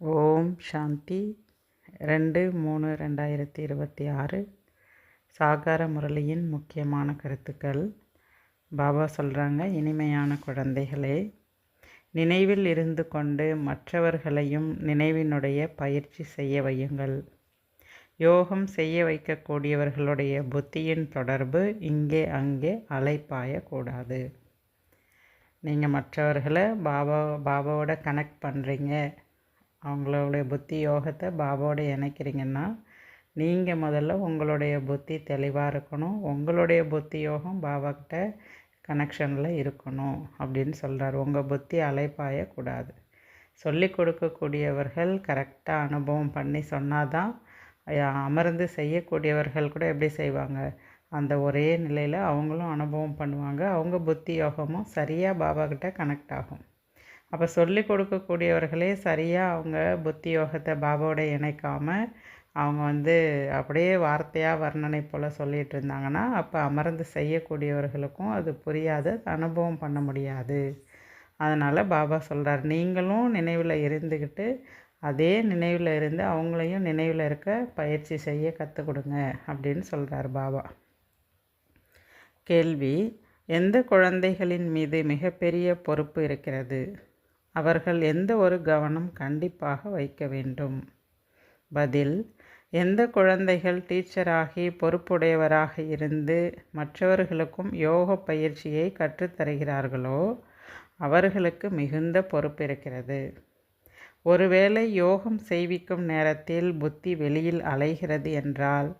ஓம் சாந்தி 2/3/2026 சாகார முரளியின் முக்கியமான கருத்துக்கள். பாபா சொல்கிறாங்க, இனிமையான குழந்தைகளே, நினைவில் இருந்து கொண்டு மற்றவர்களையும் நினைவினுடைய பயிற்சி செய்ய வையுங்கள். யோகம் செய்ய வைக்கக்கூடியவர்களுடைய புத்தியின் தொடர்பு இங்கே அங்கே அலைப்பாயக்கூடாது. நீங்கள் மற்றவர்களை பாபாவோட கனெக்ட் பண்ணுறீங்க, அவங்களுடைய புத்தி யோகத்தை பாபாவோட இணைக்கிறீங்கன்னா நீங்கள் முதல்ல உங்களுடைய புத்தி தெளிவாக இருக்கணும். உங்களுடைய புத்தி யோகம் பாபாக்கிட்ட கனெக்ஷனில் இருக்கணும் அப்படின்னு சொல்கிறார். உங்கள் புத்தி அலைப்பாயக்கூடாது. சொல்லி கொடுக்கக்கூடியவர்கள் கரெக்டாக அனுபவம் பண்ணி சொன்னால் தான், அமர்ந்து செய்யக்கூடியவர்கள் கூட எப்படி செய்வாங்க, அந்த ஒரே நிலையில் அவங்களும் அனுபவம் பண்ணுவாங்க. அவங்க புத்தி யோகமும் சரியாக பாபாக்கிட்ட கனெக்ட் ஆகும். அப்போ சொல்லி கொடுக்கக்கூடியவர்களே சரியாக அவங்க புத்தி யோகத்தை பாபாவோட இணைக்காமல் அவங்க அப்படியே வார்த்தையாக வர்ணனை போல் சொல்லிகிட்டு இருந்தாங்கன்னா, அப்போ அமர்ந்து செய்யக்கூடியவர்களுக்கும் அது புரியாது, அனுபவம் பண்ண முடியாது. அதனால் பாபா சொல்கிறார், நீங்களும் நினைவில் இருந்துக்கிட்டு அதே நினைவில் இருந்து அவங்களையும் நினைவில் இருக்க பயிற்சி செய்ய கற்றுக் கொடுங்க அப்படின்னு சொல்கிறார் பாபா. கேள்வி: எந்த குழந்தைகளின் மீது மிகப்பெரிய பொறுப்பு இருக்கிறது? அவர்கள் எந்த ஒரு கவனம் கண்டிப்பாக வைக்க வேண்டும்? பதில்: எந்த குழந்தைகள் டீச்சராகி பொறுப்புடையவராக இருந்து மற்றவர்களுக்கும் யோக பயிற்சியை கற்றுத்தருகிறார்களோ அவர்களுக்கு மிகுந்த பொறுப்பு இருக்கிறது. ஒருவேளை யோகம் செய்விக்கும் நேரத்தில் புத்தி வெளியில் அலைகிறது என்றால்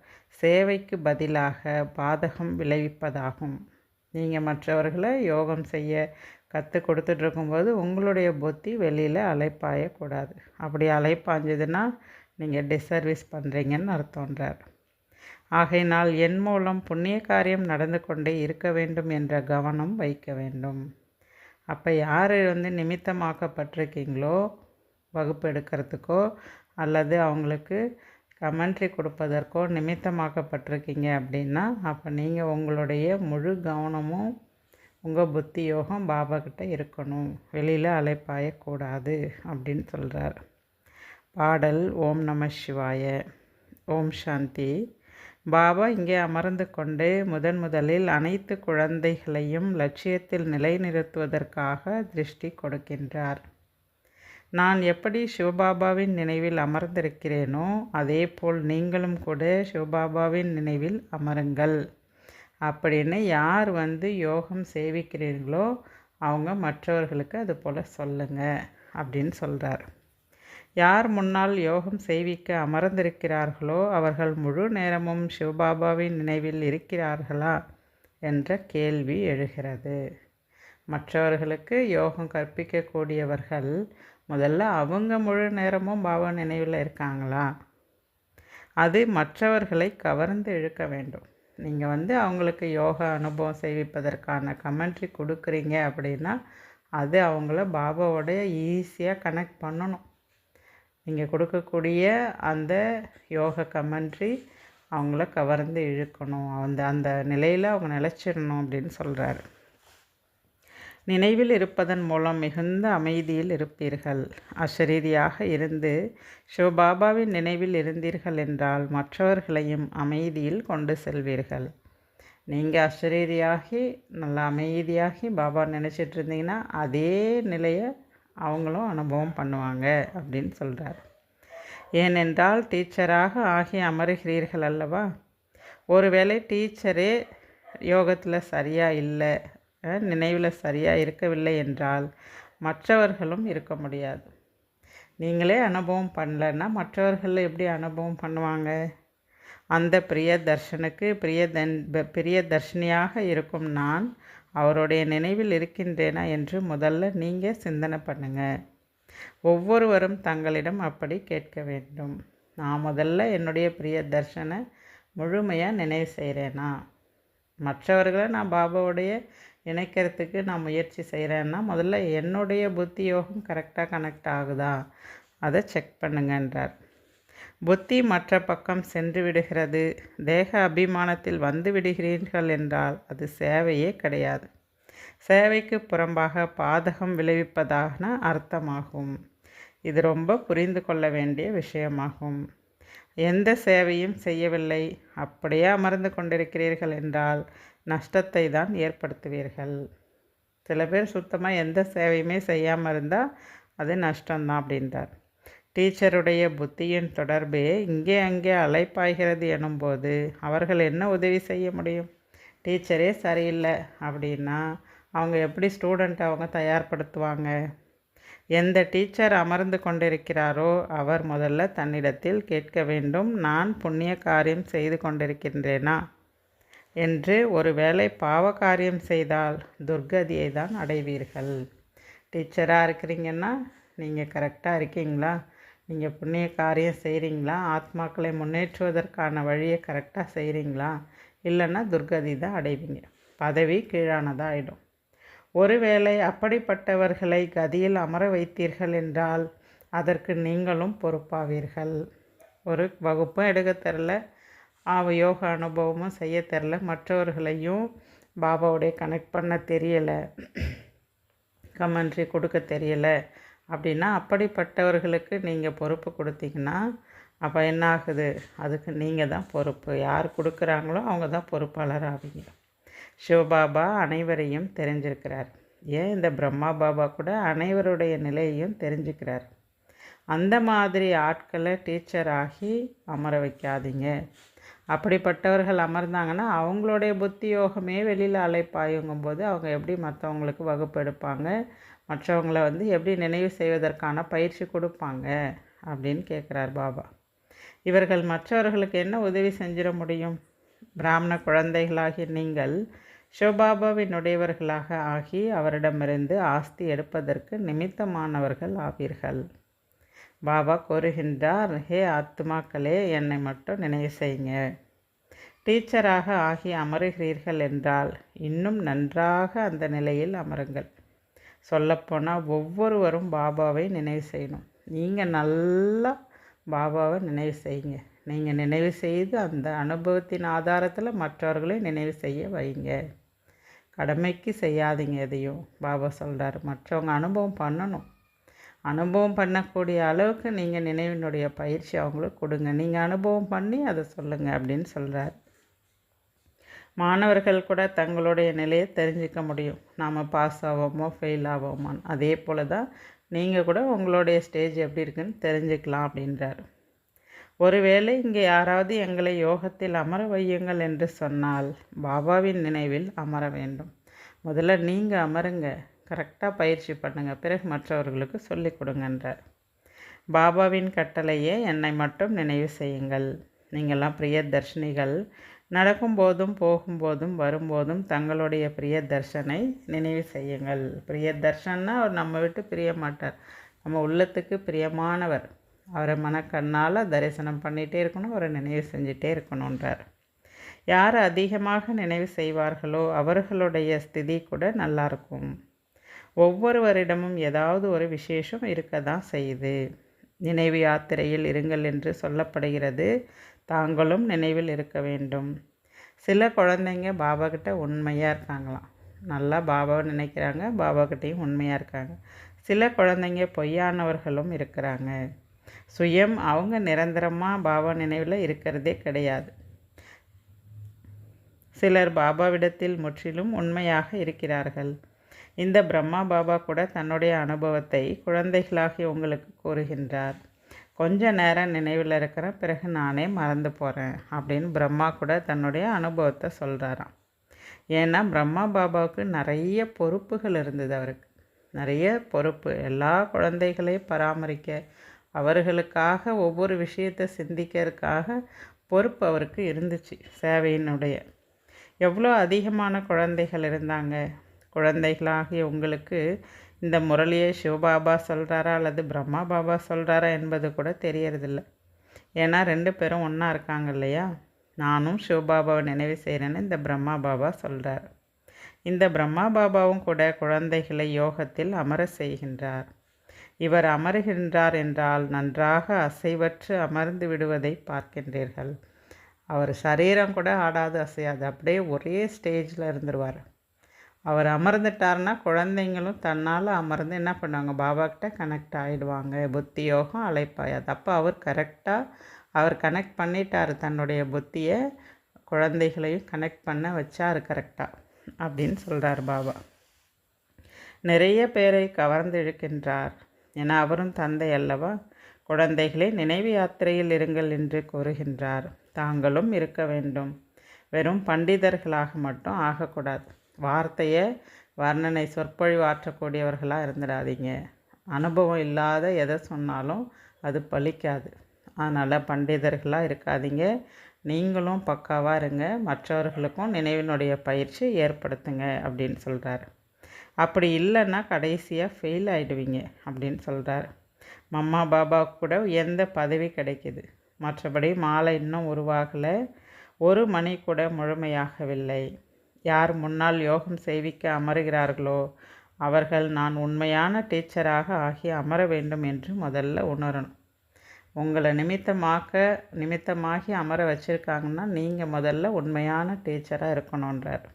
சேவைக்கு பதிலாக பாதகம் விளைவிப்பதாகும். நீங்கள் மற்றவர்களை யோகம் செய்ய கற்றுக் கொடுத்துட்ருக்கும்போது உங்களுடைய புத்தி வெளியில் அலைப்பாயக்கூடாது. அப்படி அலைப்பாஞ்சதுன்னா நீங்கள் டிஸ்சர்வீஸ் பண்ணுறீங்கன்னு அர்த்தம்ன்றார். ஆகையினால் என் மூலம் புண்ணிய காரியம் நடந்து கொண்டே இருக்க வேண்டும் என்ற கவனம் வைக்க வேண்டும். அப்போ யார் நிமித்தமாக்கப்பட்டிருக்கீங்களோ வகுப்பு எடுக்கிறதுக்கோ அல்லது அவங்களுக்கு கமெண்ட்ரி கொடுப்பதற்கோ நிமித்தமாக்கப்பட்டிருக்கீங்க அப்படின்னா, அப்போ நீங்கள் உங்களுடைய முழு கவனமும் உங்கள் புத்தி யோகம் பாபா கிட்ட இருக்கணும், வெளியில் அலைப்பாயக்கூடாது அப்படின்னு சொல்கிறார். பாடல்: ஓம் நம சிவாய. ஓம் சாந்தி. பாபா இங்கே அமர்ந்து கொண்டு முதலில் அனைத்து குழந்தைகளையும் லட்சியத்தில் நிலைநிறுத்துவதற்காக திருஷ்டி கொடுக்கின்றார். நான் எப்படி சிவபாபாவின் நினைவில் அமர்ந்திருக்கிறேனோ அதே போல் நீங்களும் கூட சிவபாபாவின் நினைவில் அமருங்கள் அப்படின்னு யார் யோகம் சேவிக்கிறீர்களோ அவங்க மற்றவர்களுக்கு அது போல் சொல்லுங்கள் அப்படின்னு சொல்கிறார். யார் முன்னால் யோகம் செய்விக்க அமர்ந்திருக்கிறார்களோ அவர்கள் முழு நேரமும் சிவபாபாவின் நினைவில் இருக்கிறார்களா என்ற கேள்வி எழுகிறது. மற்றவர்களுக்கு யோகம் கற்பிக்கக்கூடியவர்கள் முதல்ல அவங்க முழு நேரமும் பாபா நினைவில் இருக்காங்களா? அது மற்றவர்களை கவர்ந்து இழுக்க வேண்டும். நீங்கள் அவங்களுக்கு யோகா அனுபவம் செய்விப்பதற்கான கமெண்ட்ரி கொடுக்குறீங்க அப்படின்னா அது அவங்கள பாபாவோட ஈஸியாக கனெக்ட் பண்ணணும். நீங்கள் கொடுக்கக்கூடிய அந்த யோக கமெண்ட்ரி அவங்கள கவர்ந்து இழுக்கணும். அந்த நிலையில் அவங்க நிலச்சிடணும் அப்படின்னு சொல்கிறாரு. நினைவில் இருப்பதன் மூலம் மிகுந்த அமைதியில் இருப்பீர்கள். அசரீதியாக இருந்து சிவபாபாவின் நினைவில் இருந்தீர்கள் என்றால் மற்றவர்களையும் அமைதியில் கொண்டு செல்வீர்கள். நீங்கள் அசரீதியாகி நல்லா அமைதியாகி பாபா நினச்சிட்டு இருந்தீங்கன்னா அதே நிலையை அவங்களும் அனுபவம் பண்ணுவாங்க அப்படின்னு சொல்கிறார். ஏனென்றால் டீச்சராக ஆகி அமருகிறீர்கள் அல்லவா? ஒருவேளை டீச்சரே யோகத்தில் சரியாக இல்லை, நினைவில் சரியாக இருக்கவில்லை என்றால் மற்றவர்களும் இருக்க முடியாது. நீங்களே அனுபவம் பண்ணலைன்னா மற்றவர்கள் எப்படி அனுபவம் பண்ணுவாங்க? அந்த பிரியதர்ஷனுக்கு பிரியதர்ஷினியாக இருக்கும் நான் அவருடைய நினைவில் இருக்கின்றேனா என்று முதல்ல நீங்கள் சிந்தனை பண்ணுங்கள். ஒவ்வொருவரும் தங்களிடம் அப்படி கேட்க வேண்டும். நான் முதல்ல என்னுடைய பிரியதர்ஷனை முழுமையாக நினைவு செய்கிறேனா? மற்றவர்களை நான் பாபாவுடைய இணைக்கிறதுக்கு நான் முயற்சி செய்கிறேன்னா முதல்ல என்னுடைய புத்தி யோகம் கரெக்டாக கனெக்ட் ஆகுதா அதை செக் பண்ணுங்கன்றார். புத்தி மற்ற பக்கம் சென்று விடுகிறது, தேக அபிமானத்தில் வந்து விடுகிறீர்கள் என்றால் அது சேவையே கிடையாது. சேவைக்கு புறம்பாக பாதகம் விளைவிப்பதான அர்த்தமாகும். இது ரொம்ப புரிந்து கொள்ள வேண்டிய விஷயமாகும். எந்த சேவையும் செய்யவில்லை, அப்படியே அமர்ந்து கொண்டிருக்கிறீர்கள் என்றால் நஷ்டத்தை தான் ஏற்படுத்துவீர்கள். சில பேர் சுத்தமாக எந்த சேவையுமே செய்யாமல் இருந்தால் அது நஷ்டம்தான் அப்படின்றார். டீச்சருடைய புத்தியின் தொடர்பே இங்கே அங்கே அலைப்பாய்கிறது எனும்போது அவர்கள் என்ன உதவி செய்ய முடியும்? டீச்சரே சரியில்லை அப்படின்னா அவங்க எப்படி ஸ்டூடெண்ட்டை அவங்க தயார்படுத்துவாங்க? எந்த டீச்சர் அமர்ந்து கொண்டிருக்கிறாரோ அவர் முதல்ல தன்னிடத்தில் கேட்க வேண்டும், நான் புண்ணிய காரியம் செய்து கொண்டிருக்கின்றேனா என்று. ஒருவேளை பாவ காரியம் செய்தால் துர்கதியை தான் அடைவீர்கள். டீச்சராக இருக்கிறீங்கன்னா நீங்கள் கரெக்டாக இருக்கீங்களா? நீங்கள் புண்ணிய காரியம் செய்கிறீங்களா? ஆத்மாக்களை முன்னேற்றுவதற்கான வழியை கரெக்டாக செய்கிறீங்களா? இல்லைன்னா துர்கதி தான் அடைவீங்க. பதவி கீழானதாக ஆகிடும். ஒருவேளை அப்படிப்பட்டவர்களை கதியில் அமர வைத்தீர்கள் என்றால் அதற்கு நீங்களும் பொறுப்பாவீர்கள். ஒரு வகுப்பும் எடுக்க தெரில, யோகா அனுபவமும் செய்ய தெரில, மற்றவர்களையும் பாபாவுடைய கனெக்ட் பண்ண தெரியலை, கமெண்ட்ரி கொடுக்க தெரியலை அப்படின்னா அப்படிப்பட்டவர்களுக்கு நீங்கள் பொறுப்பு கொடுத்தீங்கன்னா அப்போ என்ன ஆகுது? அதுக்கு நீங்கள் தான் பொறுப்பு. யார் கொடுக்குறாங்களோ அவங்க தான் பொறுப்பாளர் ஆவீங்க. சிவபாபா அனைவரையும் தெரிஞ்சிருக்கிறார். ஏன் இந்த பிரம்மா பாபா கூட அனைவருடைய நிலையையும் தெரிஞ்சுக்கிறார். அந்த மாதிரி ஆட்களை டீச்சர் ஆகி அமர வைக்காதீங்க. அப்படிப்பட்டவர்கள் அமர்ந்தாங்கன்னா அவங்களுடைய புத்தி யோகமே வெளியில் அலைப்பாயுங்கும்போது அவங்க எப்படி மற்றவங்களுக்கு வகுப்பு எடுப்பாங்க, மற்றவங்களை எப்படி நினைவு செய்வதற்கான பயிற்சி கொடுப்பாங்க அப்படின்னு கேட்குறார் பாபா. இவர்கள் மற்றவர்களுக்கு என்ன உதவி செஞ்சிட முடியும்? பிராமண குழந்தைகளாகி நீங்கள் சிவபாபாவினுடையவர்களாக ஆகி அவரிடமிருந்து ஆஸ்தி எடுப்பதற்கு நிமித்தமானவர்கள் ஆவீர்கள். பாபா கூறுகின்றார், ஹே ஆத்மாக்களே, என்னை மட்டும் நினைவு செய்யுங்க. டீச்சராக ஆகி அமருகிறீர்கள் என்றால் இன்னும் நன்றாக அந்த நிலையில் அமருங்கள். சொல்லப்போனால் ஒவ்வொருவரும் பாபாவை நினைவு செய்யணும். நீங்கள் நல்லா பாபாவை நினைவு செய்யுங்க. நீங்கள் நினைவு செய்து அந்த அனுபவத்தின் ஆதாரத்தில் மற்றவர்களை நினைவு செய்ய வைங்க. கடமைக்கு செய்யாதீங்க எதையும். பாபா சொல்கிறார், மற்றவங்க அனுபவம் பண்ணணும். அனுபவம் பண்ணக்கூடிய அளவுக்கு நீங்கள் நினைவினுடைய பயிற்சி அவங்களுக்கு கொடுங்க. நீங்கள் அனுபவம் பண்ணி அதை சொல்லுங்கள் அப்படின்னு சொல்கிறார். மாணவர்கள் கூட தங்களுடைய நிலையை தெரிஞ்சிக்க முடியும். நாம் பாஸ் ஆவோமோ ஃபெயில் ஆவோமான்னு. அதே போல் தான் நீங்கள் கூட உங்களுடைய ஸ்டேஜ் எப்படி இருக்குன்னு தெரிஞ்சுக்கலாம் அப்படின்றார். ஒருவேளை இங்கே யாராவது எங்களை யோகத்தில் அமர வையுங்கள் என்று சொன்னால் பாபாவின் நினைவில் அமர வேண்டும். முதல்ல நீங்கள் அமருங்க, கரெக்டாக பயிற்சி பண்ணுங்கள், பிறகு மற்றவர்களுக்கு சொல்லிக் கொடுங்கன்றார். பாபாவின் கட்டளையே என்னை மட்டும் நினைவு செய்யுங்கள். நீங்கள்லாம் பிரிய தர்ஷினிகள். நடக்கும்போதும் போகும்போதும் வரும்போதும் தங்களுடைய பிரிய தர்ஷனை நினைவு செய்யுங்கள். பிரிய தர்ஷன்னா அவர் நம்ம விட்டு பிரிய மாட்டார். நம்ம உள்ளத்துக்கு பிரியமானவர். அவரை மனக்கண்ணால் தரிசனம் பண்ணிகிட்டே இருக்கணும், அவரை நினைவு செஞ்சிட்டே இருக்கணுன்றார். யார் அதிகமாக நினைவு செய்வார்களோ அவர்களுடைய ஸ்திதி கூட நல்லாயிருக்கும். ஒவ்வொருவரிடமும் ஏதாவது ஒரு விசேஷம் இருக்க தான் செய்யுது. நினைவு யாத்திரையில் இருங்கள் என்று சொல்லப்படுகிறது. தாங்களும் நினைவில் இருக்க வேண்டும். சில குழந்தைங்க பாபாக்கிட்ட உண்மையாக இருக்காங்களாம். நல்லா பாபாவை நினைக்கிறாங்க, பாபாக்கிட்டையும் உண்மையாக இருக்காங்க. சில குழந்தைங்க பொய்யானவர்களும் இருக்கிறாங்க. சுயம் அவங்க நிரந்தரமாக பாபா நினைவில் இருக்கிறதே கிடையாது. சிலர் பாபாவிடத்தில் முற்றிலும் உண்மையாக இருக்கிறார்கள். இந்த பிரம்மா பாபா கூட தன்னுடைய அனுபவத்தை குழந்தைகளாகி உங்களுக்கு கூறுகின்றார். கொஞ்ச நேரம் நினைவில் இருக்கிறேன், பிறகு நானே மறந்து போகிறேன் அப்படின்னு பிரம்மா கூட தன்னுடைய அனுபவத்தை சொல்கிறாராம். ஏன்னா பிரம்மா பாபாவுக்கு நிறைய பொறுப்புகள் இருந்தது. அவருக்கு நிறைய பொறுப்பு. எல்லா குழந்தைகளையும் பராமரிக்க, அவர்களுக்காக ஒவ்வொரு விஷயத்தை சிந்திக்கிறதுக்காக பொறுப்பு அவருக்கு இருந்துச்சு. சேவையினுடைய எவ்வளோ அதிகமான குழந்தைகள் இருந்தாங்க. குழந்தைகளாகிய உங்களுக்கு இந்த முரளியை சிவபாபா சொல்கிறாரா அல்லது பிரம்மா பாபா சொல்கிறாரா என்பது கூட தெரியறதில்ல. ஏன்னா 2 பேரும் ஒன்றா இருக்காங்க இல்லையா? நானும் சிவபாபாவை நினைவு செய்கிறேன்னு இந்த பிரம்மா பாபா சொல்கிறார். இந்த பிரம்மா பாபாவும் கூட குழந்தைகளை யோகத்தில் அமர செய்கின்றார். இவர் அமருகின்றார் என்றால் நன்றாக அசைவற்று அமர்ந்து விடுவதை பார்க்கின்றீர்கள். அவர் சரீரம் கூட ஆடாது அசையாது, அப்படியே ஒரே ஸ்டேஜில் இருந்துருவார். அவர் அமர்ந்துட்டார்னா குழந்தைங்களும் தன்னால் அமர்ந்து என்ன பண்ணுவாங்க, பாபாக்கிட்ட கனெக்ட் ஆகிடுவாங்க. புத்தி யோகம் அலைப்பாயாது. அப்போ அவர் கனெக்ட் பண்ணிட்டார், தன்னுடைய புத்தியை குழந்தைகளையும் கனெக்ட் பண்ண வச்சார் கரெக்டாக அப்படின்னு சொல்கிறார் பாபா. நிறைய பேரை கவர்ந்து இழுக்கின்றார் என அவரும் தந்தை அல்லவா. குழந்தைகளே, நினைவு யாத்திரையில் இருங்கள் என்று கூறுகின்றார். தாங்களும் இருக்க வேண்டும். வெறும் பண்டிதர்களாக மட்டும் ஆகக்கூடாது. வார்த்தையை வர்ணனை சொற்பொழிவாற்றக்கூடியவர்களாக இருந்துடாதீங்க. அனுபவம் இல்லாத எதை சொன்னாலும் அது பலிக்காது. அதனால் பண்டிதர்களாக இருக்காதீங்க. நீங்களும் பக்காவாக இருங்க. மற்றவர்களுக்கும் நினைவினுடைய பயிற்சி ஏற்படுத்துங்க அப்படின்னு சொல்கிறார். அப்படி இல்லைன்னா கடைசியாக ஃபெயில் ஆகிடுவீங்க அப்படின்னு சொல்கிறார். மம்மா பாபாவுக்கு கூட எந்த பதவி கிடைக்கிது. மற்றபடி மாலை இன்னும் உருவாகலை. 1 மணி கூட முழுமையாகவில்லை. யார் முன்னால் யோகம் செய்விக்க அமருகிறார்களோ அவர்கள் நான் உண்மையான டீச்சராக ஆகி அமர வேண்டும் என்று முதல்ல உணரணும். உங்களை நிமித்தமாகி அமர வச்சுருக்காங்கன்னா நீங்கள் முதல்ல உண்மையான டீச்சராக இருக்கணுன்றார்.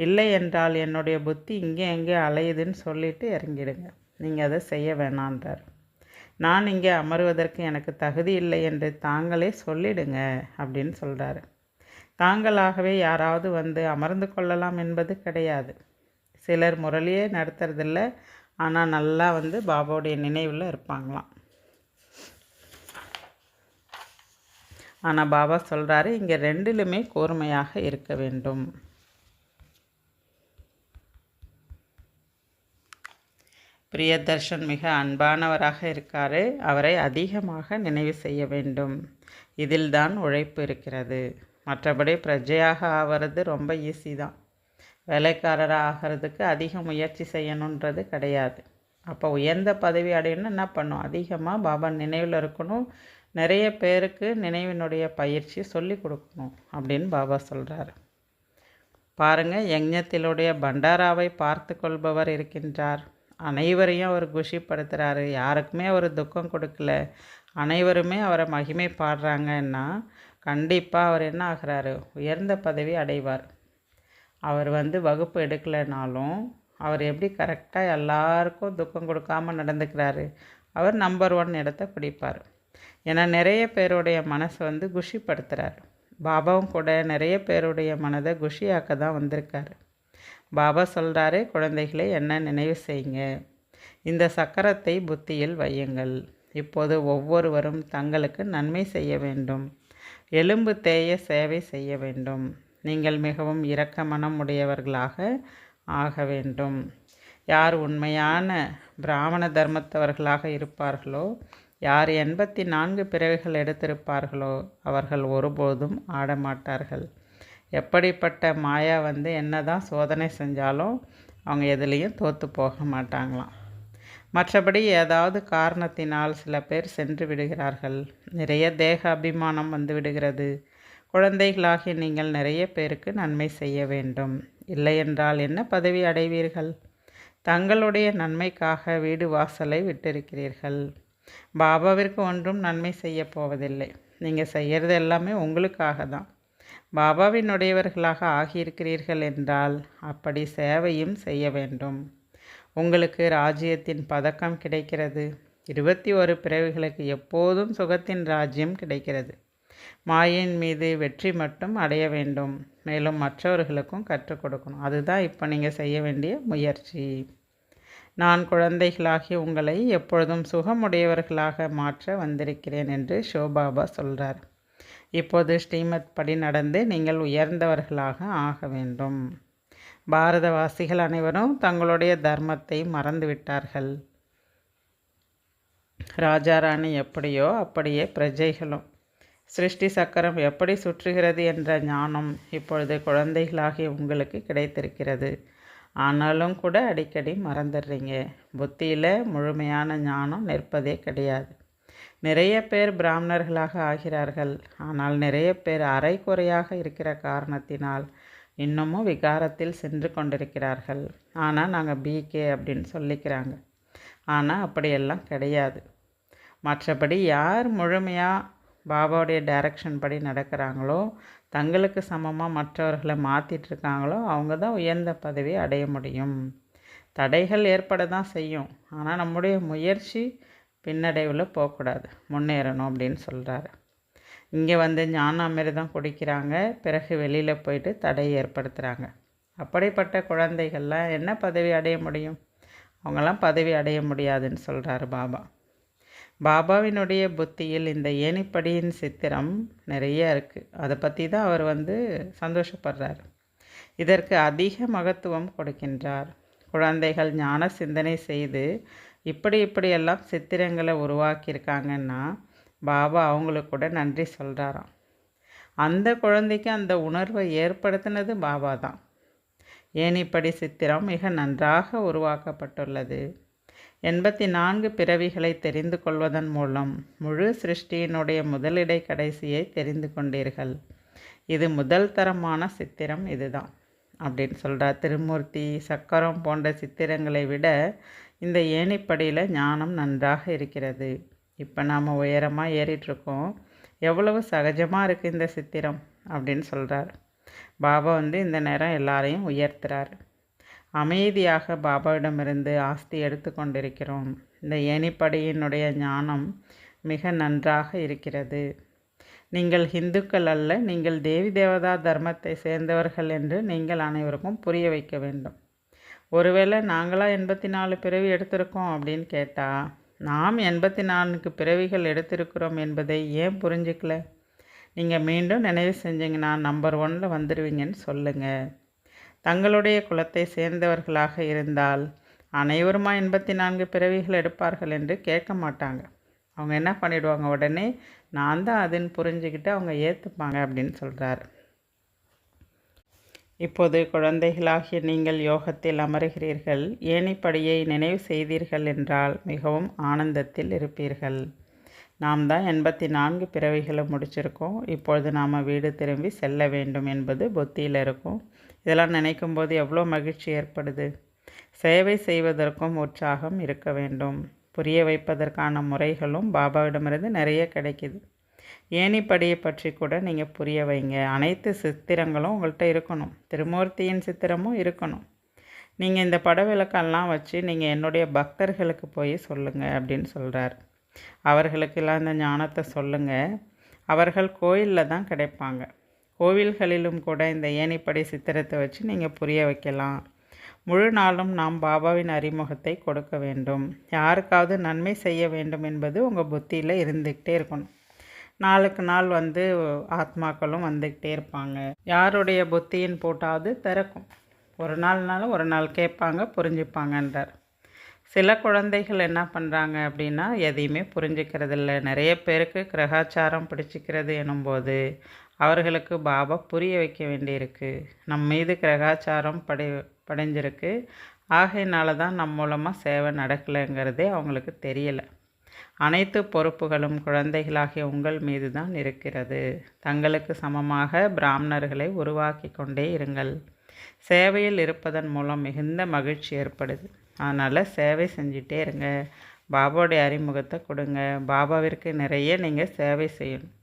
இல்லை என்றால் என்னுடைய புத்தி இங்கே எங்கே அலையுதுன்னு சொல்லிட்டு இறங்கிடுங்க. நீங்கள் அதை செய்ய வேணான்றார். நான் இங்கே அமருவதற்கு எனக்கு தகுதி இல்லை என்று தாங்களே சொல்லிடுங்க அப்படின்னு சொல்கிறாரு. தாங்களாகவே யாராவது வந்து அமர்ந்து கொள்ளலாம் என்பது கிடையாது. சிலர் முரளியே நடத்துறதில்ல, ஆனால் நல்லா வந்து பாபாவுடைய நினைவில் இருப்பாங்களாம். ஆனால் பாபா சொல்கிறாரு, இங்கே 2லுமே கூர்மையாக இருக்க வேண்டும். பிரியதர்ஷன் மிக அன்பானவராக இருக்கார். அவரை அதிகமாக நினைவு செய்ய வேண்டும். இதில் தான் உழைப்பு இருக்கிறது. மற்றபடி பிரஜையாக ஆகிறது ரொம்ப ஈஸி தான். வேலைக்காரராக ஆகிறதுக்கு அதிக முயற்சி செய்யணுன்றது கிடையாது. அப்போ உயர்ந்த பதவி அடையணும்னு என்ன பண்ணும், அதிகமாக பாபா நினைவில் இருக்கணும். நிறைய பேருக்கு நினைவினுடைய பயிற்சி சொல்லி கொடுக்கணும் அப்படின்னு பாபா சொல்கிறார். பாருங்கள், யஜ்ஞத்திலுடைய பண்டாராவை பார்த்து கொள்பவர் இருக்கின்றார். அனைவரையும் அவர் குஷிப்படுத்துகிறாரு. யாருக்குமே அவர் துக்கம் கொடுக்கல. அனைவருமே அவரை மகிமை பாடுறாங்கன்னா கண்டிப்பாக அவர் என்ன ஆகிறாரு, உயர்ந்த பதவி அடைவார். அவர் வந்து வகுப்பு எடுக்கலைனாலும் அவர் எப்படி கரெக்டாக எல்லாருக்கும் துக்கம் கொடுக்காமல் நடந்துக்கிறாரு, அவர் நம்பர் 1 இடத்த பிடிப்பார். ஏன்னா நிறைய பேருடைய மனசை வந்து குஷிப்படுத்துகிறார். பாபாவும் கூட நிறைய பேருடைய மனதை குஷியாக்க தான் வந்திருக்காரு. பாபா சொல்கிறாரு, குழந்தைகளை என்ன நினைவு செய்யுங்க. இந்த சக்கரத்தை புத்தியில் வையுங்கள். இப்போது ஒவ்வொருவரும் தங்களுக்கு நன்மை செய்ய வேண்டும். எலும்பு தேய சேவை செய்ய வேண்டும். நீங்கள் மிகவும் இரக்க மனம் உடையவர்களாக ஆக வேண்டும். யார் உண்மையான பிராமண தர்மத்தவர்களாக இருப்பார்களோ, யார் 84 பிறவிகள் எடுத்திருப்பார்களோ அவர்கள் ஒருபோதும் ஆடமாட்டார்கள். எப்படிப்பட்ட மாயா வந்து என்ன தான் சோதனை செஞ்சாலும் அவங்க எதுலேயும் தோற்று போக மாட்டாங்களாம். மற்றபடி ஏதாவது காரணத்தினால் சில பேர் சென்று விடுகிறார்கள். நிறைய தேக அபிமானம் வந்து விடுகிறது. குழந்தைகளாகி நீங்கள் நிறைய பேருக்கு நன்மை செய்ய வேண்டும். இல்லையென்றால் என்ன பதவி அடைவீர்கள்? தங்களுடைய நன்மைக்காக வீடு வாசலை விட்டிருக்கிறீர்கள். பாபாவிற்கு ஒன்றும் நன்மை செய்ய போவதில்லை. நீங்கள் செய்கிறது எல்லாமே உங்களுக்காக தான். பாபாவினுடையவர்களாக ஆகியிருக்கிறீர்கள் என்றால் அப்படி சேவையும் செய்ய வேண்டும். உங்களுக்கு ராஜ்யத்தின் பதக்கம் கிடைக்கிறது. 21 பிறவிகளுக்கு எப்போதும் சுகத்தின் ராஜ்யம் கிடைக்கிறது. மாயின் மீது வெற்றி மட்டும் அடைய வேண்டும். மேலும் மற்றவர்களுக்கும் கற்றுக் கொடுக்கணும். அதுதான் இப்போ நீங்கள் செய்ய வேண்டிய முயற்சி. நான் குழந்தைகளாகி உங்களை எப்பொழுதும் சுகமுடையவர்களாக மாற்ற வந்திருக்கிறேன் என்று ஷோபாபா சொல்கிறார். இப்போது ஸ்ரீமத் படி நடந்து நீங்கள் உயர்ந்தவர்களாக ஆக வேண்டும். பாரதவாசிகள் அனைவரும் தங்களுடைய தர்மத்தை மறந்துவிட்டார்கள். ராஜாராணி எப்படியோ அப்படியே பிரஜைகளும். சிருஷ்டி சக்கரம் எப்படி சுற்றுகிறது என்ற ஞானம் இப்பொழுது குழந்தைகளாகி உங்களுக்கு கிடைத்திருக்கிறது. ஆனாலும் கூட அடிக்கடி மறந்துடுறீங்க. புத்தியில் முழுமையான ஞானம் நிற்பதே கிடையாது. நிறைய பேர் பிராமணர்களாக ஆகிறார்கள். ஆனால் நிறைய பேர் அரைக்குறையாக இருக்கிற காரணத்தினால் இன்னமும் விகாரத்தில் சென்று கொண்டிருக்கிறார்கள். ஆனால் நாங்கள் பிகே அப்படின்னு சொல்லிக்கிறாங்க. ஆனால் அப்படியெல்லாம் கிடையாது. மற்றபடி யார் முழுமையாக பாபாவுடைய டைரக்ஷன் படி நடக்கிறாங்களோ, தங்களுக்கு சமமாக மற்றவர்களை மாற்றிட்டு இருக்காங்களோ, அவங்க தான் உயர்ந்த பதவியை அடைய முடியும். தடைகள் ஏற்பட தான் செய்யும், ஆனால் நம்முடைய முயற்சி பின்னடைவில் போகக்கூடாது, முன்னேறணும் அப்படின்னு சொல்கிறாரு. இங்கே வந்து ஞான அமிர்தம் குடிக்கிறாங்க, பிறகு வெளியில் போயிட்டு தடை ஏற்படுத்துகிறாங்க. அப்படிப்பட்ட குழந்தைகள்லாம் என்ன பதவி அடைய முடியும்? அவங்களாம் பதவி அடைய முடியாதுன்னு சொல்கிறாரு பாபா. பாபாவினுடைய புத்தியில் இந்த ஏணிப்படியின் சித்திரம் நிறைய இருக்குது. அதை பற்றி தான் அவர் வந்து சந்தோஷப்படுறார். இதற்கு அதிக மகத்துவம் கொடுக்கின்றார். குழந்தைகள் ஞான சிந்தனை செய்து இப்படியெல்லாம் சித்திரங்களை உருவாக்கியிருக்காங்கன்னா பாபா அவங்களுக்கு கூட நன்றி சொல்கிறாராம். அந்த குழந்தைக்கு அந்த உணர்வை ஏற்படுத்தினது பாபா தான். ஏணிப்படி சித்திரம் மிக நன்றாக உருவாக்கப்பட்டுள்ளது. 84 பிறவிகளை தெரிந்து கொள்வதன் மூலம் முழு சிருஷ்டியினுடைய முதலிடை கடைசியை தெரிந்து கொண்டீர்கள். இது முதல் தரமான சித்திரம் இதுதான் அப்படின்னு சொல்கிறார். திருமூர்த்தி, சக்கரம் போன்ற சித்திரங்களை விட இந்த ஏணிப்படியில் ஞானம் நன்றாக இருக்கிறது. இப்போ நாம் உயரமாக ஏறிட்டுருக்கோம். எவ்வளவு சகஜமாக இருக்குது இந்த சித்திரம் அப்படின்னு சொல்கிறார். பாபா வந்து இந்த நேரம் எல்லாரையும் உயர்த்துறார். அமைதியாக பாபாவிடமிருந்து ஆஸ்தி எடுத்து கொண்டிருக்கிறோம். இந்த ஏணிப்படியினுடைய ஞானம் மிக நன்றாக இருக்கிறது. நீங்கள் இந்துக்கள் அல்ல, நீங்கள் தேவி தேவதா தர்மத்தை சேர்ந்தவர்கள் என்று நீங்கள் அனைவருக்கும் புரிய வைக்க வேண்டும். ஒருவேளை நாங்களாக 84 பிறவி எடுத்திருக்கோம் அப்படின்னு கேட்டால், நாம் 84 பிறவிகள் எடுத்திருக்கிறோம் என்பதை ஏன் புரிஞ்சிக்கல? நீங்கள் மீண்டும் நினைவு செஞ்சிங்கன்னா நம்பர் 1 வந்துடுவீங்கன்னு சொல்லுங்கள். தங்களுடைய குலத்தை சேர்ந்தவர்களாக இருந்தால் அனைவருமா 84 பிறவிகள் எடுப்பார்கள் என்று கேட்க மாட்டாங்க. அவங்க என்ன பண்ணிடுவாங்க, உடனே நான் தான் அதுன்னு புரிஞ்சுக்கிட்டு அவங்க ஏற்றுப்பாங்க அப்படின்னு சொல்கிறார். இப்போது குழந்தைகளாகிய நீங்கள் யோகத்தில் அமருகிறீர்கள். ஏணிப்படியை நினைவு செய்தீர்கள் என்றால் மிகவும் ஆனந்தத்தில் இருப்பீர்கள். நாம் தான் 84 பிறவிகளை முடிச்சிருக்கோம். இப்பொழுது நாம் வீடு திரும்பி செல்ல வேண்டும் என்பது புத்தியில் இருக்கும். இதெல்லாம் நினைக்கும் போது எவ்வளோ மகிழ்ச்சி ஏற்படுது. சேவை செய்வதற்கும் உற்சாகம் இருக்க வேண்டும். புரிய வைப்பதற்கான முறைகளும் பாபாவிடமிருந்து நிறைய கிடைக்கிது. ஏணிப்படியை பற்றி கூட நீங்கள் புரிய வைங்க. அனைத்து சித்திரங்களும் உங்கள்கிட்ட இருக்கணும். திருமூர்த்தியின் சித்திரமும் இருக்கணும். நீங்கள் இந்த பட விளக்கெல்லாம் வச்சு நீங்கள் என்னுடைய பக்தர்களுக்கு போய் சொல்லுங்கள் அப்படின்னு சொல்கிறார். அவர்களுக்கெல்லாம் இந்த ஞானத்தை சொல்லுங்கள். அவர்கள் கோயிலில் தான் கிடைப்பாங்க. கோவில்களிலும் கூட இந்த ஏணிப்படி சித்திரத்தை வச்சு நீங்கள் புரிய வைக்கலாம். முழு நாளும் நாம் பாபாவின் அறிமுகத்தை கொடுக்க வேண்டும். யாருக்காவது நன்மை செய்ய வேண்டும் என்பது உங்கள் புத்தியில் இருந்துக்கிட்டே இருக்கணும். நாளுக்கு நாள் வந்து ஆத்மாக்களும் வந்துக்கிட்டே இருப்பாங்க. யாருடைய புத்தியின் போட்டாவது திறக்கும். ஒரு நாள்னாலும் ஒரு நாள் கேட்பாங்க, புரிஞ்சுப்பாங்கன்றார். சில குழந்தைகள் என்ன பண்ணுறாங்க அப்படின்னா எதையுமே புரிஞ்சுக்கிறதில்ல. நிறைய பேருக்கு கிரகாச்சாரம் பிடிச்சிக்கிறது எனும்போது அவர்களுக்கு பாபா புரிய வைக்க வேண்டியிருக்கு. நம் மீது கிரகாச்சாரம் படைஞ்சிருக்கு. ஆகையினால தான் நம் மூலமாக சேவை நடக்கலைங்கிறதே அவங்களுக்கு தெரியலை. அனைத்து பொறுப்புகளும் குழந்தைகளாகிய உங்கள் மீது தான் இருக்கிறது. தங்களுக்கு சமமாக பிராமணர்களை உருவாக்கி கொண்டே இருங்கள். சேவையில் இருப்பதன் மூலம் மிகுந்த மகிழ்ச்சி ஏற்படுது. அதனால் சேவை செஞ்சிட்டே இருங்க. பாபாவுடைய அறிமுகத்தை கொடுங்க. பாபாவிற்கு நிறைய நீங்கள் சேவை செய்யணும்.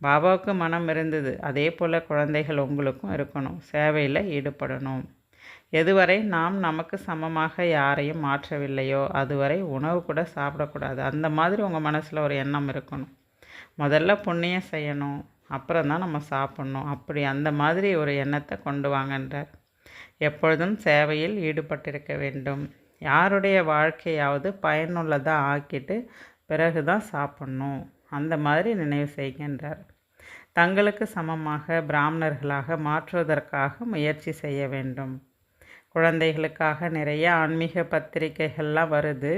பாபாவுக்கு மனம் இருந்தது, அதே போல் குழந்தைகள் உங்களுக்கும் இருக்கணும். சேவையில் ஈடுபடணும். எதுவரை நாம் நமக்கு சமமாக யாரையும் மாற்றவில்லையோ அதுவரை உணவு கூட சாப்பிடக்கூடாது. அந்த மாதிரி உங்கள் மனசில் ஒரு எண்ணம் இருக்கணும். முதல்ல புண்ணியம் செய்யணும், அப்புறம் தான் நம்ம சாப்பிட்ணும். அப்படி அந்த மாதிரி ஒரு எண்ணத்தை கொண்டு வாங்கன்றார். எப்பொழுதும் சேவையில் ஈடுபட்டிருக்க வேண்டும். யாருடைய வாழ்க்கையாவது பயனுள்ளதாக ஆக்கிட்டு பிறகு தான் சாப்பிட்ணும். அந்த மாதிரி நினைவு செய்கின்றார். தங்களுக்கு சமமாக பிராமணர்களாக மாற்றுவதற்காக முயற்சி செய்ய வேண்டும். குழந்தைகளுக்காக நிறைய ஆன்மீக பத்திரிகைகள்லாம் வருது.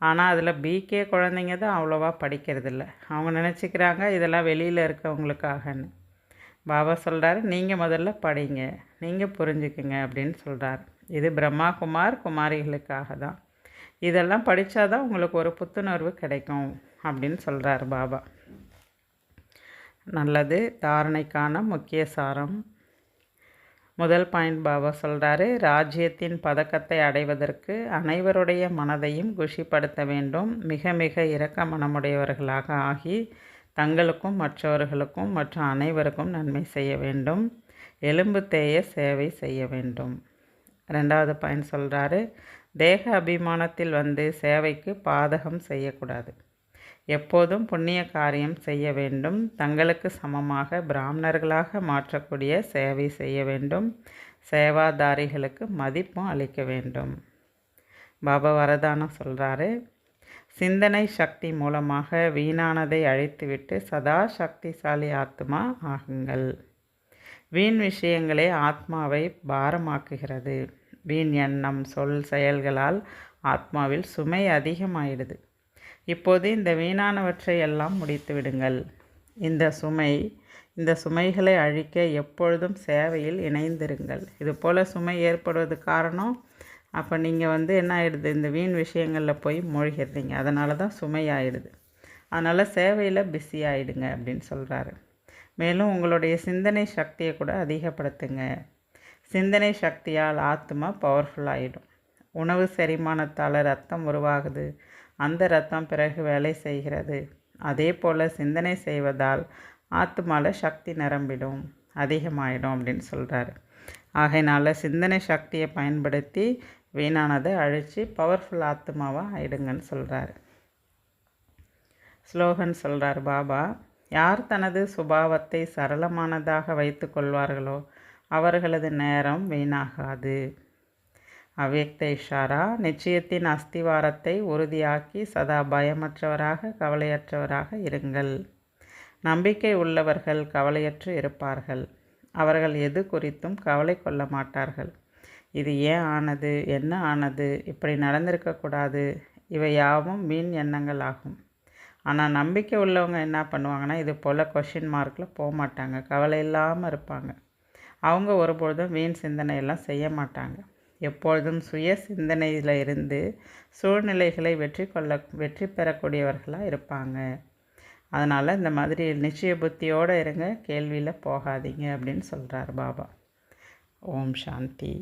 ஆனால் அதில் பிகே குழந்தைங்க தான் அவ்வளோவா படிக்கிறதில்ல. அவங்க நினச்சிக்கிறாங்க இதெல்லாம் வெளியில் இருக்கவங்களுக்காகன்னு. பாபா சொல்கிறாரு, நீங்கள் முதல்ல படிங்க, நீங்கள் புரிஞ்சுக்குங்க அப்படின்னு சொல்கிறார். இது பிரம்மா குமாரிகளுக்காக தான். இதெல்லாம் படித்தா தான் உங்களுக்கு ஒரு புத்துணர்வு கிடைக்கும் அப்படின்னு சொல்கிறார் பாபா. நல்லது. தாரணைக்கான முக்கிய சாரம். முதல் பாயிண்ட் பாபா சொல்கிறாரு, ராஜ்யத்தின் பதக்கத்தை அடைவதற்கு அனைவருடைய மனதையும் குஷிப்படுத்த வேண்டும். மிக மிக இரக்க மனமுடையவர்களாக ஆகி தங்களுக்கும் மற்றவர்களுக்கும் மற்ற அனைவருக்கும் நன்மை செய்ய வேண்டும். எலும்பு தேய சேவை செய்ய வேண்டும். 2வது பாயிண்ட் சொல்கிறாரு, தேக அபிமானத்தில் வந்து சேவைக்கு பாதகம் செய்யக்கூடாது. எப்போதும் புண்ணிய காரியம் செய்ய வேண்டும். தங்களுக்கு சமமாக பிராமணர்களாக மாற்றக்கூடிய சேவை செய்ய வேண்டும். சேவாதாரிகளுக்கு மதிப்பும் அளிக்க வேண்டும். பாபா வரதானம் சொல்கிறாரு, சிந்தனை சக்தி மூலமாக வீணானதை அழித்துவிட்டு சதா சக்திசாலி ஆத்மா ஆகுங்கள். வீண் விஷயங்களே ஆத்மாவை பாரமாக்குகிறது. வீண் எண்ணம், சொல், செயல்களால் ஆத்மாவில் சுமை அதிகமாயிடுது. இப்போது இந்த வீணானவற்றை எல்லாம் முடித்து விடுங்கள். இந்த சுமைகளை அழிக்க எப்பொழுதும் சேவையில் இணைந்திருங்கள். இது போல் சுமை ஏற்படுவது காரணம், அப்போ நீங்கள் என்ன ஆகிடுது, இந்த வீண் விஷயங்களில் போய் மூழ்கிடுறீங்க. அதனால தான் சுமை ஆகிடுது. அதனால் சேவையில் பிஸி ஆகிடுங்க அப்படின்னு சொல்கிறாரு. மேலும் உங்களுடைய சிந்தனை சக்தியை கூட அதிகப்படுத்துங்க. சிந்தனை சக்தியால் ஆத்மா பவர்ஃபுல்லாகிடும். உணவு செரிமானத்தால் ரத்தம் உருவாகுது. அந்த ரத்தம் பிறகு வேலை செய்கிறது. அதே போல் சிந்தனை செய்வதால் ஆத்மாவில் சக்தி நிரம்பிடும், அதிகமாகிடும் அப்படின்னு சொல்கிறாரு. ஆகையினால சிந்தனை சக்தியை பயன்படுத்தி வீணானதை அழித்து பவர்ஃபுல் ஆத்மாவாக ஆயிடுங்கன்னு சொல்கிறாரு. ஸ்லோகன் சொல்கிறார் பாபா, யார் தனது சுபாவத்தை சரளமானதாக வைத்து கொள்வார்களோ அவர்களது நேரம் வீணாகாது. அவ்யக்த இஷாரா, நிச்சயத்தின் அஸ்திவாரத்தை உறுதியாக்கி சதா பயமற்றவராக கவலையற்றவராக இருங்கள். நம்பிக்கை உள்ளவர்கள் கவலையற்று இருப்பார்கள். அவர்கள் எது குறித்தும் கவலை கொள்ள மாட்டார்கள். இது ஏன் ஆனது, என்ன ஆனது, இப்படி நடந்திருக்கக்கூடாது, இவை யாவும் வீண் எண்ணங்கள் ஆகும். ஆனால் நம்பிக்கை உள்ளவங்க என்ன பண்ணுவாங்கன்னா, இது போல் கொஷின் மார்க்கில் போக மாட்டாங்க, கவலை இல்லாமல் இருப்பாங்க. அவங்க ஒருபொழுதும் வீண் சிந்தனையெல்லாம் செய்ய மாட்டாங்க. எப்பொழுதும் சுய சிந்தனையில் இருந்து சூழ்நிலைகளை வெற்றி பெறக்கூடியவர்களாக இருப்பாங்க. அதனால் இந்த மாதிரி நிச்சய புத்தியோடு இருங்க, கேள்வியில் போகாதீங்க அப்படின்னு சொல்கிறார் பாபா. ஓம் சாந்தி.